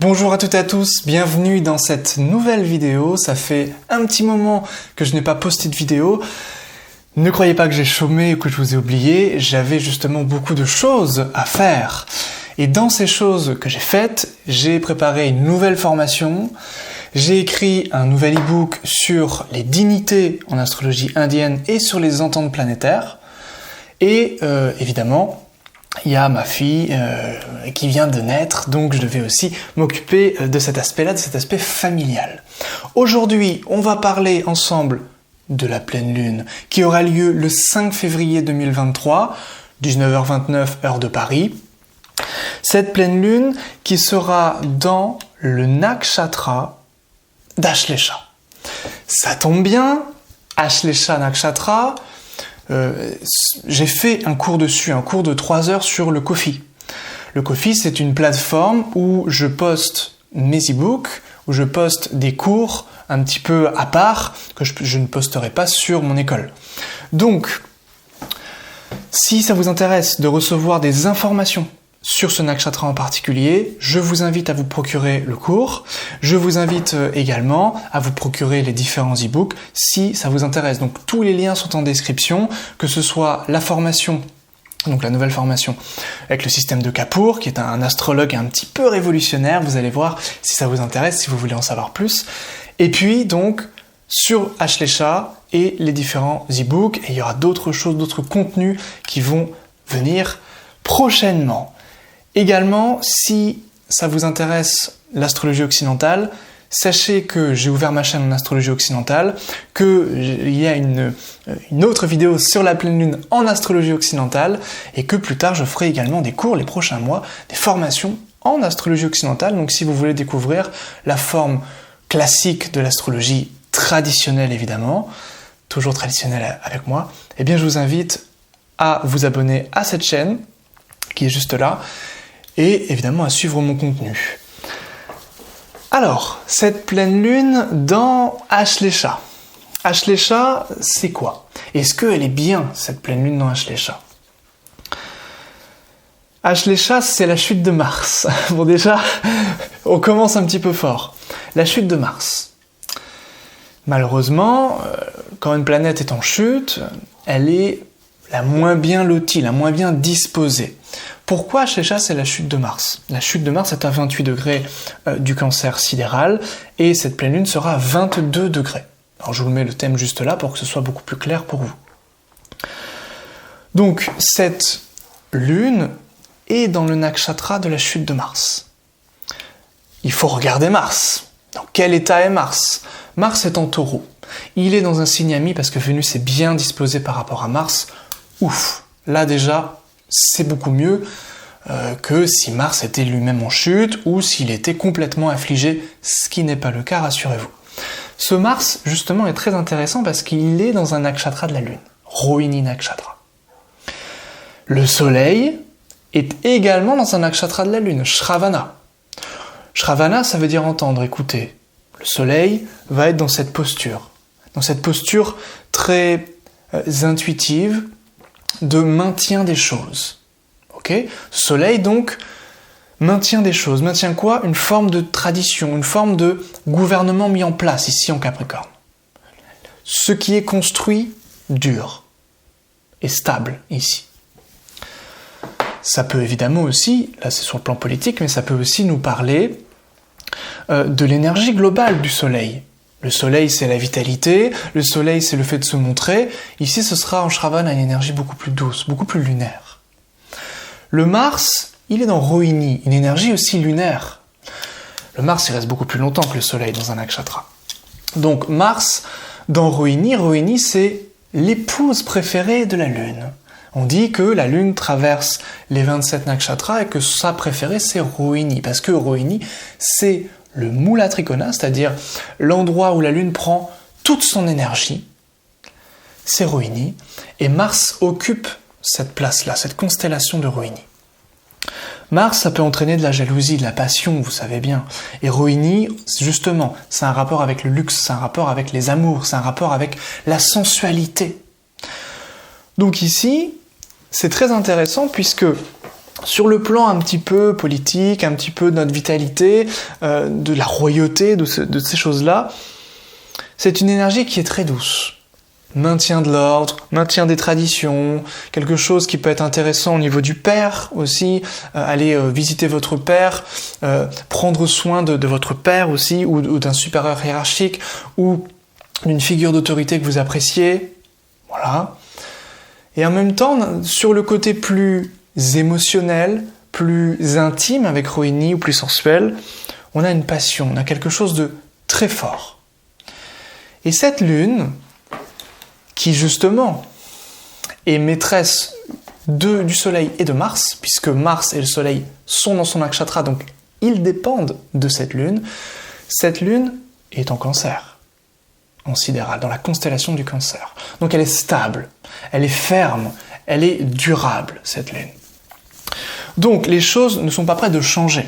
Bonjour à toutes et à tous, bienvenue dans cette nouvelle vidéo. Ça fait un petit moment que je n'ai pas posté de vidéo. Ne croyez pas que j'ai chômé ou que je vous ai oublié, j'avais justement beaucoup de choses à faire. Et dans ces choses que j'ai faites, j'ai préparé une nouvelle formation, j'ai écrit un nouvel e-book sur les dignités en astrologie indienne et sur les ententes planétaires. Et évidemment, il y a ma fille qui vient de naître, donc je devais aussi m'occuper de cet aspect-là, de cet aspect familial. Aujourd'hui, on va parler ensemble de la pleine lune qui aura lieu le 5 février 2023, 19h29 heure de Paris. Cette pleine lune qui sera dans le nakshatra d'Ashlesha. Ça tombe bien, Ashlesha Nakshatra. J'ai fait un cours dessus, un cours de 3 heures sur le Ko-fi. Le Ko-fi, c'est une plateforme où je poste mes e-books, où je poste des cours un petit peu à part, que je ne posterai pas sur mon école. Donc, si ça vous intéresse de recevoir des informations sur ce nakshatra en particulier, je vous invite à vous procurer le cours. Je vous invite également à vous procurer les différents e-books si ça vous intéresse. Donc tous les liens sont en description, que ce soit la formation, donc la nouvelle formation avec le système de Kapoor, qui est un astrologue un petit peu révolutionnaire. Vous allez voir si ça vous intéresse, si vous voulez en savoir plus. Et puis donc sur Ashlesha et les différents e-books. Et il y aura d'autres choses, d'autres contenus qui vont venir prochainement. Également, si ça vous intéresse l'astrologie occidentale, sachez que j'ai ouvert ma chaîne en astrologie occidentale, qu'il y a une autre vidéo sur la pleine lune en astrologie occidentale, et que plus tard je ferai également des cours les prochains mois, des formations en astrologie occidentale. Donc si vous voulez découvrir la forme classique de l'astrologie traditionnelle évidemment, toujours traditionnelle avec moi, eh bien je vous invite à vous abonner à cette chaîne, qui est juste là, et évidemment à suivre mon contenu. Alors, cette pleine lune dans Ashlesha. Ashlesha, c'est quoi? Est-ce qu'elle est bien, cette pleine lune dans Ashlesha? Ashlesha, c'est la chute de Mars. Bon déjà, on commence un petit peu fort. La chute de Mars. Malheureusement, quand une planète est en chute, elle est la moins bien lotie, la moins bien disposée. Pourquoi Ashlesha, c'est la chute de Mars? La chute de Mars est à 28 degrés du Cancer sidéral et cette pleine lune sera à 22 degrés. Alors je vous mets le thème juste là pour que ce soit beaucoup plus clair pour vous. Donc cette lune est dans le nakshatra de la chute de Mars. Il faut regarder Mars. Dans quel état est Mars? Mars est en Taureau. Il est dans un signe ami parce que Vénus est bien disposée par rapport à Mars. Ouf, là déjà, c'est beaucoup mieux que si Mars était lui-même en chute ou s'il était complètement affligé, ce qui n'est pas le cas, rassurez-vous. Ce Mars, justement, est très intéressant parce qu'il est dans un nakshatra de la Lune, Rohini Nakshatra. Le Soleil est également dans un nakshatra de la Lune, Shravana. Shravana, ça veut dire entendre, écouter. Le Soleil va être dans cette posture très intuitive, de maintien des choses. Ok? Soleil donc maintient des choses. Maintient quoi? Une forme de tradition, une forme de gouvernement mis en place ici en Capricorne. Ce qui est construit dure et stable ici. Ça peut évidemment aussi, là c'est sur le plan politique, mais ça peut aussi nous parler de l'énergie globale du Soleil. Le Soleil, c'est la vitalité, le Soleil, c'est le fait de se montrer. Ici, ce sera en Shravana une énergie beaucoup plus douce, beaucoup plus lunaire. Le Mars, il est dans Rohini, une énergie aussi lunaire. Le Mars, il reste beaucoup plus longtemps que le Soleil dans un nakshatra. Donc Mars, dans Rohini, Rohini, c'est l'épouse préférée de la Lune. On dit que la Lune traverse les 27 nakshatras et que sa préférée, c'est Rohini, parce que Rohini, c'est le Mula Trikona, c'est-à-dire l'endroit où la Lune prend toute son énergie, c'est Rohini, et Mars occupe cette place-là, cette constellation de Rohini. Mars, ça peut entraîner de la jalousie, de la passion, vous savez bien. Et Rohini, justement, c'est un rapport avec le luxe, c'est un rapport avec les amours, c'est un rapport avec la sensualité. Donc ici, c'est très intéressant puisque sur le plan un petit peu politique, un petit peu de notre vitalité, de la royauté, de ces choses-là, c'est une énergie qui est très douce. Maintien de l'ordre, maintien des traditions, quelque chose qui peut être intéressant au niveau du père aussi, aller visiter votre père, prendre soin de votre père aussi, ou d'un supérieur hiérarchique, ou d'une figure d'autorité que vous appréciez, voilà. Et en même temps, sur le côté plus émotionnel, plus intime avec Rohini, ou plus sensuel, on a une passion, on a quelque chose de très fort. Et cette lune, qui justement est maîtresse du Soleil et de Mars, puisque Mars et le Soleil sont dans son nakshatra, donc ils dépendent de cette lune est en Cancer, en sidéral, dans la constellation du Cancer. Donc elle est stable, elle est ferme, elle est durable, cette lune. Donc les choses ne sont pas prêtes de changer,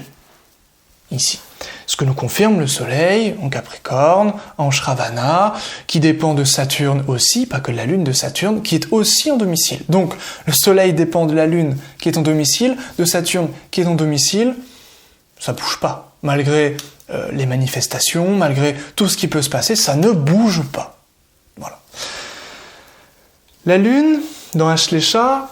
ici. Ce que nous confirme le Soleil en Capricorne, en Shravana, qui dépend de Saturne aussi, pas que de la Lune, de Saturne, qui est aussi en domicile. Donc le Soleil dépend de la Lune qui est en domicile, de Saturne qui est en domicile, ça bouge pas. Malgré les manifestations, malgré tout ce qui peut se passer, ça ne bouge pas. Voilà. La Lune, dans Ashlesha,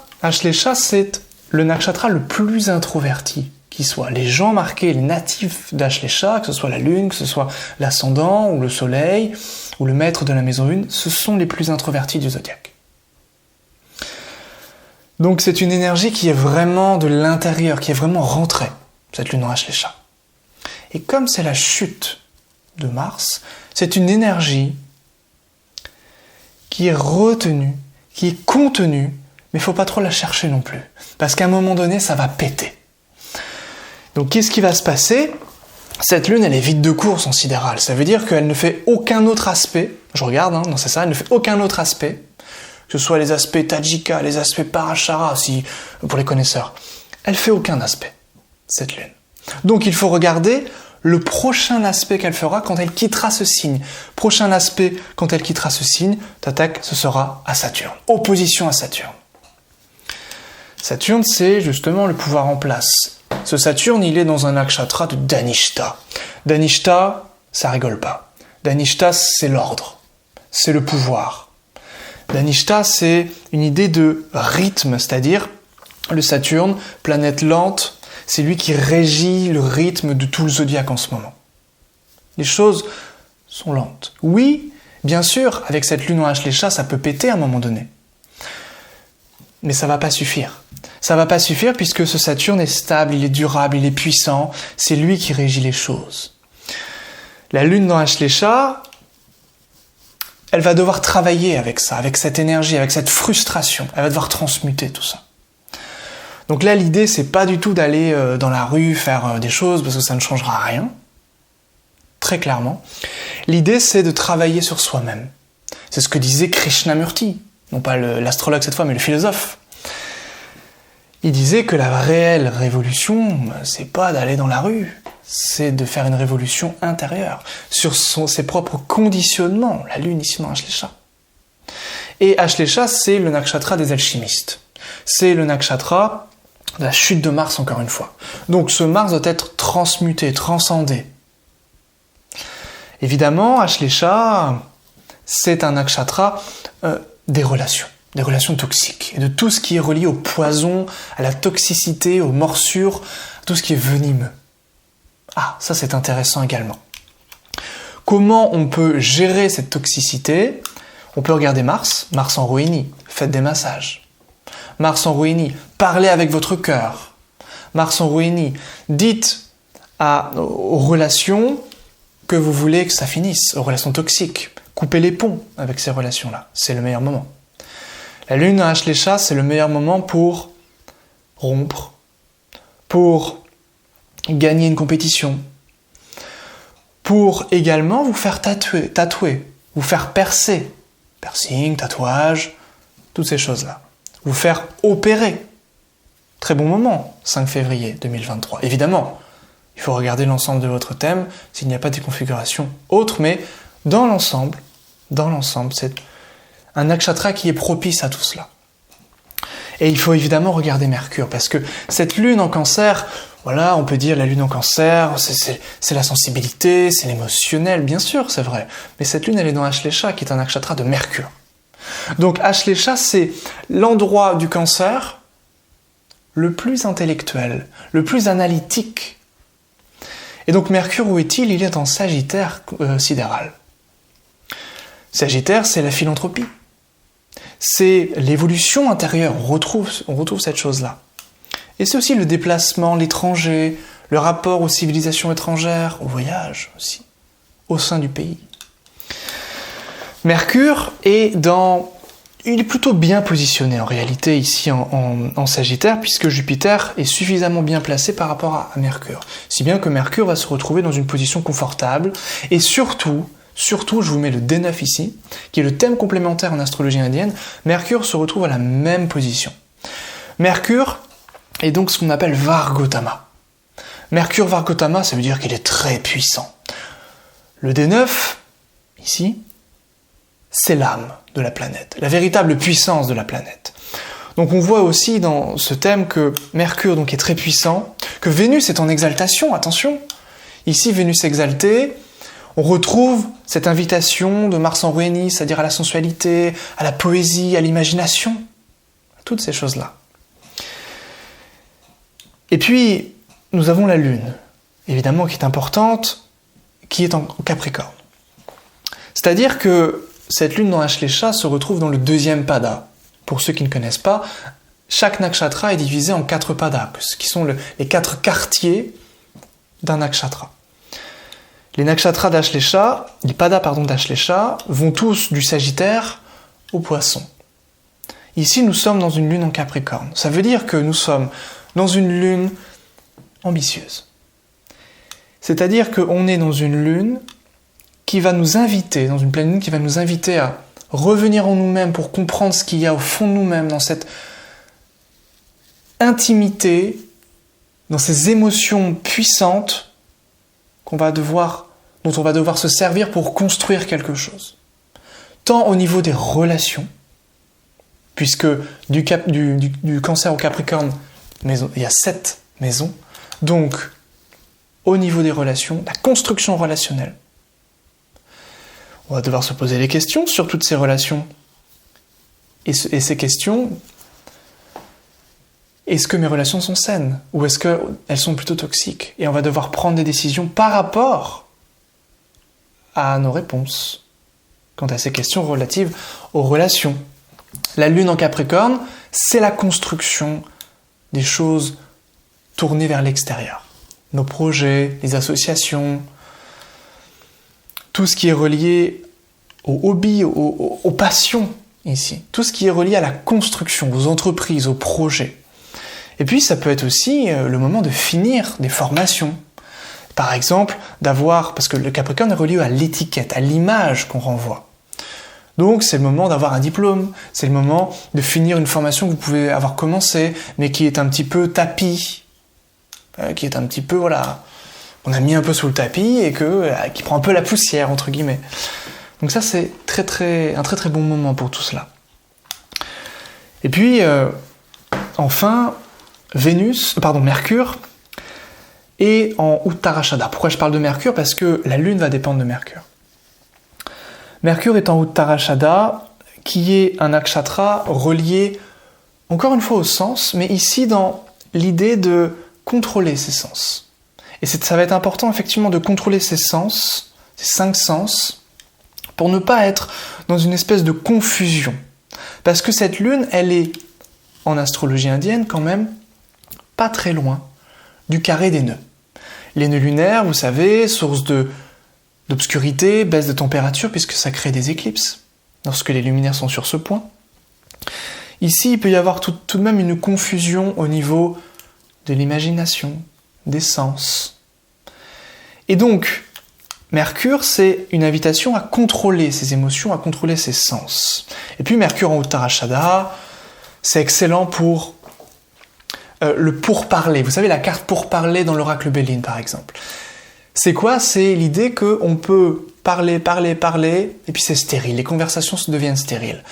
c'est le nakshatra le plus introverti qui soit. Les gens marqués, les natifs d'Ashlesha, que ce soit la Lune, que ce soit l'ascendant, ou le Soleil, ou le maître de la maison 1, ce sont les plus introvertis du zodiaque. Donc c'est une énergie qui est vraiment de l'intérieur, qui est vraiment rentrée, cette Lune en Ashlesha. Et comme c'est la chute de Mars, c'est une énergie qui est retenue, qui est contenue, mais il ne faut pas trop la chercher non plus. Parce qu'à un moment donné, ça va péter. Donc qu'est-ce qui va se passer? Cette lune, elle est vide de course en sidéral. Ça veut dire qu'elle ne fait aucun autre aspect. Je regarde, non c'est ça, elle ne fait aucun autre aspect. Que ce soit les aspects Tajika, les aspects Parashara, si, pour les connaisseurs. Elle fait aucun aspect, cette lune. Donc il faut regarder le prochain aspect qu'elle fera quand elle quittera ce signe. Prochain aspect quand elle quittera ce signe, tac, ce sera à Saturne. Opposition à Saturne. Saturne, c'est justement le pouvoir en place. Ce Saturne, il est dans un nakshatra de Dhanishta. Dhanishta, ça rigole pas. Dhanishta, c'est l'ordre, c'est le pouvoir. Dhanishta, c'est une idée de rythme, c'est-à-dire le Saturne, planète lente, c'est lui qui régit le rythme de tout le zodiaque en ce moment. Les choses sont lentes. Oui, bien sûr, avec cette lune en Ashlesha, ça peut péter à un moment donné. Mais ça va pas suffire. Ça va pas suffire puisque ce Saturne est stable, il est durable, il est puissant, c'est lui qui régit les choses. La lune dans Ashlesha, elle va devoir travailler avec ça, avec cette énergie, avec cette frustration. Elle va devoir transmuter tout ça. Donc là, l'idée, c'est pas du tout d'aller dans la rue faire des choses parce que ça ne changera rien. Très clairement. L'idée, c'est de travailler sur soi-même. C'est ce que disait Krishnamurti. Non pas l'astrologue cette fois, mais le philosophe. Il disait que la réelle révolution, c'est pas d'aller dans la rue, c'est de faire une révolution intérieure, sur ses propres conditionnements, la lune ici dans Ashlesha. Et Ashlesha, c'est le nakshatra des alchimistes. C'est le nakshatra de la chute de Mars, encore une fois. Donc ce Mars doit être transmuté, transcendé. Évidemment, Ashlesha, c'est un nakshatra des relations toxiques, et de tout ce qui est relié au poison, à la toxicité, aux morsures, à tout ce qui est venimeux. Ah, ça c'est intéressant également. Comment on peut gérer cette toxicité? On peut regarder Mars en Rohini, faites des massages. Mars en Rohini, parlez avec votre cœur. Mars en Rohini, dites aux relations que vous voulez que ça finisse, aux relations toxiques. Coupez les ponts avec ces relations-là, c'est le meilleur moment. La lune à Ashlesha, c'est le meilleur moment pour rompre, pour gagner une compétition, pour également vous faire tatouer, vous faire percer, piercing, tatouage, toutes ces choses-là. Vous faire opérer. Très bon moment, 5 février 2023. Évidemment, il faut regarder l'ensemble de votre thème, s'il n'y a pas de configuration autre, mais dans l'ensemble, c'est un nakshatra qui est propice à tout cela. Et il faut évidemment regarder Mercure, parce que cette lune en Cancer, voilà, on peut dire la lune en Cancer, c'est la sensibilité, c'est l'émotionnel, bien sûr, c'est vrai. Mais cette lune, elle est dans Ashlesha, qui est un nakshatra de Mercure. Donc Ashlesha, c'est l'endroit du Cancer le plus intellectuel, le plus analytique. Et donc Mercure, où est-il? Il est en Sagittaire sidéral. Sagittaire, c'est la philanthropie. C'est l'évolution intérieure, on retrouve cette chose-là. Et c'est aussi le déplacement, l'étranger, le rapport aux civilisations étrangères, au voyage aussi, au sein du pays. Mercure il est plutôt bien positionné en réalité ici en Sagittaire, puisque Jupiter est suffisamment bien placé par rapport à Mercure. Si bien que Mercure va se retrouver dans une position confortable, et surtout, je vous mets le D9 ici, qui est le thème complémentaire en astrologie indienne, Mercure se retrouve à la même position. Mercure est donc ce qu'on appelle Vargotama. Mercure Vargotama, ça veut dire qu'il est très puissant. Le D9, ici, c'est l'âme de la planète, la véritable puissance de la planète. Donc on voit aussi dans ce thème que Mercure donc, est très puissant, que Vénus est en exaltation, attention. Ici, Vénus exaltée, on retrouve cette invitation de Mars en Rhénie, c'est-à-dire à la sensualité, à la poésie, à l'imagination, à toutes ces choses-là. Et puis, nous avons la Lune, évidemment, qui est importante, qui est en Capricorne. C'est-à-dire que cette Lune dans Ashlesha se retrouve dans le 2e pada. Pour ceux qui ne connaissent pas, chaque nakshatra est divisé en 4 padas, qui sont les 4 quartiers d'un nakshatra. Les nakshatras d'Ashlesha, les padas d'Ashlesha, vont tous du Sagittaire au Poisson. Ici, nous sommes dans une lune en Capricorne. Ça veut dire que nous sommes dans une lune ambitieuse. C'est-à-dire qu'on est dans une lune qui va nous inviter, dans une pleine lune qui va nous inviter à revenir en nous-mêmes pour comprendre ce qu'il y a au fond de nous-mêmes, dans cette intimité, dans ces émotions puissantes dont on va devoir se servir pour construire quelque chose. Tant au niveau des relations, puisque du Cancer au Capricorne, il y a 7 maisons, donc au niveau des relations, la construction relationnelle. On va devoir se poser des questions sur toutes ces relations. Et ces questions, est-ce que mes relations sont saines? Ou est-ce qu'elles sont plutôt toxiques? Et on va devoir prendre des décisions par rapport à nos réponses quant à ces questions relatives aux relations. La Lune en Capricorne, c'est la construction des choses tournées vers l'extérieur. Nos projets, les associations, tout ce qui est relié aux hobbies, aux passions ici. Tout ce qui est relié à la construction, aux entreprises, aux projets. Et puis ça peut être aussi le moment de finir des formations. Par exemple, parce que le Capricorne est relié à l'étiquette, à l'image qu'on renvoie. Donc c'est le moment d'avoir un diplôme, c'est le moment de finir une formation que vous pouvez avoir commencé, mais qui est un petit peu tapis, qui est un petit peu, voilà, on a mis un peu sous le tapis et qui prend un peu la poussière, entre guillemets. Donc ça c'est un très très bon moment pour tout cela. Et puis, enfin, Mercure est en Uttarashada. Pourquoi je parle de Mercure? Parce que la Lune va dépendre de Mercure. Mercure est en Uttarashada, qui est un nakshatra relié, encore une fois, au sens, mais ici dans l'idée de contrôler ses sens. Et ça va être important, effectivement, de contrôler ses sens, ses 5 sens, pour ne pas être dans une espèce de confusion. Parce que cette Lune, elle est, en astrologie indienne, quand même, pas très loin du carré des nœuds. Les nœuds lunaires, vous savez, source d'obscurité, baisse de température, puisque ça crée des éclipses, lorsque les luminaires sont sur ce point. Ici, il peut y avoir tout de même une confusion au niveau de l'imagination, des sens. Et donc, Mercure, c'est une invitation à contrôler ses émotions, à contrôler ses sens. Et puis Mercure en Uttarashada, c'est excellent pour le pourparler. Vous savez, la carte pourparler dans l'oracle Béline, par exemple. C'est quoi? C'est l'idée qu'on peut parler, et puis c'est stérile. Les conversations se deviennent stériles.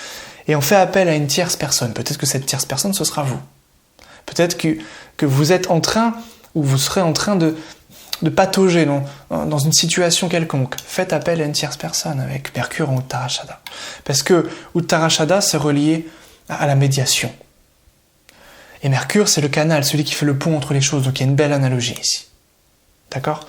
et on fait appel à une tierce personne. Peut-être que cette tierce personne, ce sera vous. Peut-être que vous êtes en train, ou vous serez en train de patauger dans une situation quelconque. Faites appel à une tierce personne avec Mercure en Uttarashada. Parce que Uttarashada, c'est relié à la médiation. Et Mercure, c'est le canal, celui qui fait le pont entre les choses. Donc il y a une belle analogie ici. D'accord ?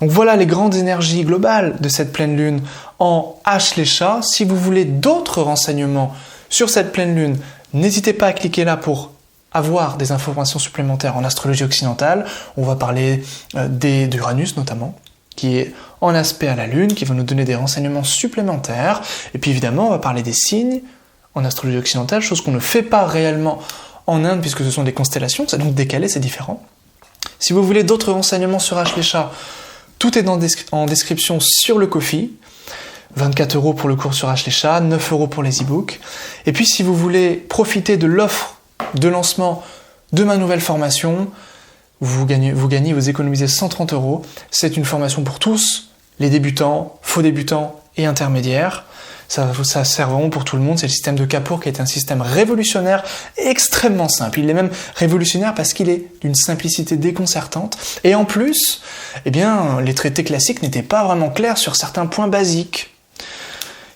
Donc voilà les grandes énergies globales de cette pleine lune en Ashlecha. Si vous voulez d'autres renseignements sur cette pleine lune, n'hésitez pas à cliquer là pour avoir des informations supplémentaires en astrologie occidentale. On va parler d'Uranus notamment, qui est en aspect à la lune, qui va nous donner des renseignements supplémentaires. Et puis évidemment, on va parler des signes en astrologie occidentale, chose qu'on ne fait pas réellement en Inde, puisque ce sont des constellations, c'est donc décalé, c'est différent. Si vous voulez d'autres renseignements sur Ashlecha, tout est en description sur le Ko-fi. 24 € pour le cours sur Ashlecha, 9 € pour les e-books. Et puis si vous voulez profiter de l'offre de lancement de ma nouvelle formation, vous économisez 130 €. C'est une formation pour tous, les débutants, faux débutants et intermédiaires. Ça sert vraiment pour tout le monde. C'est le système de Kapoor qui est un système révolutionnaire, extrêmement simple. Il est même révolutionnaire parce qu'il est d'une simplicité déconcertante. Et en plus, les traités classiques n'étaient pas vraiment clairs sur certains points basiques.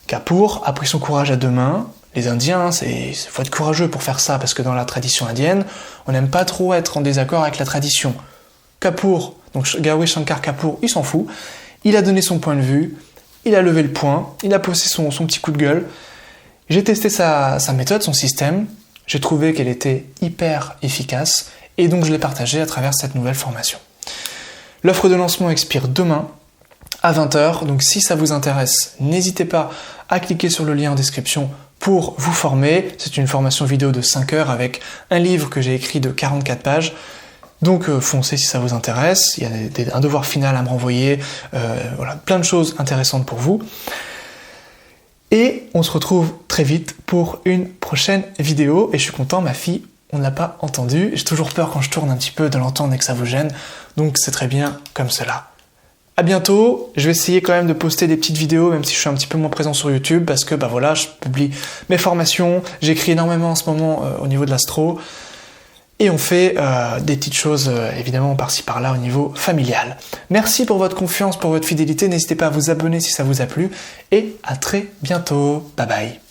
Kapoor a pris son courage à deux mains. Les Indiens, il faut être courageux pour faire ça, parce que dans la tradition indienne, on n'aime pas trop être en désaccord avec la tradition. Kapoor, donc Gauri Shankar Kapoor, il s'en fout. Il a donné son point de vue. Il a levé le poing, il a posé son petit coup de gueule. J'ai testé sa méthode, son système. J'ai trouvé qu'elle était hyper efficace et donc je l'ai partagée à travers cette nouvelle formation. L'offre de lancement expire demain à 20 h. Donc si ça vous intéresse, n'hésitez pas à cliquer sur le lien en description pour vous former. C'est une formation vidéo de 5 heures avec un livre que j'ai écrit de 44 pages. Donc foncez si ça vous intéresse, il y a un devoir final à me renvoyer, plein de choses intéressantes pour vous. Et on se retrouve très vite pour une prochaine vidéo. Et je suis content, ma fille, on ne l'a pas entendu. J'ai toujours peur quand je tourne un petit peu de l'entendre et que ça vous gêne. Donc c'est très bien comme cela. À bientôt, je vais essayer quand même de poster des petites vidéos, même si je suis un petit peu moins présent sur YouTube, parce que je publie mes formations, j'écris énormément en ce moment au niveau de l'astro. Et on fait des petites choses, évidemment, par-ci par-là au niveau familial. Merci pour votre confiance, pour votre fidélité. N'hésitez pas à vous abonner si ça vous a plu. Et à très bientôt. Bye bye.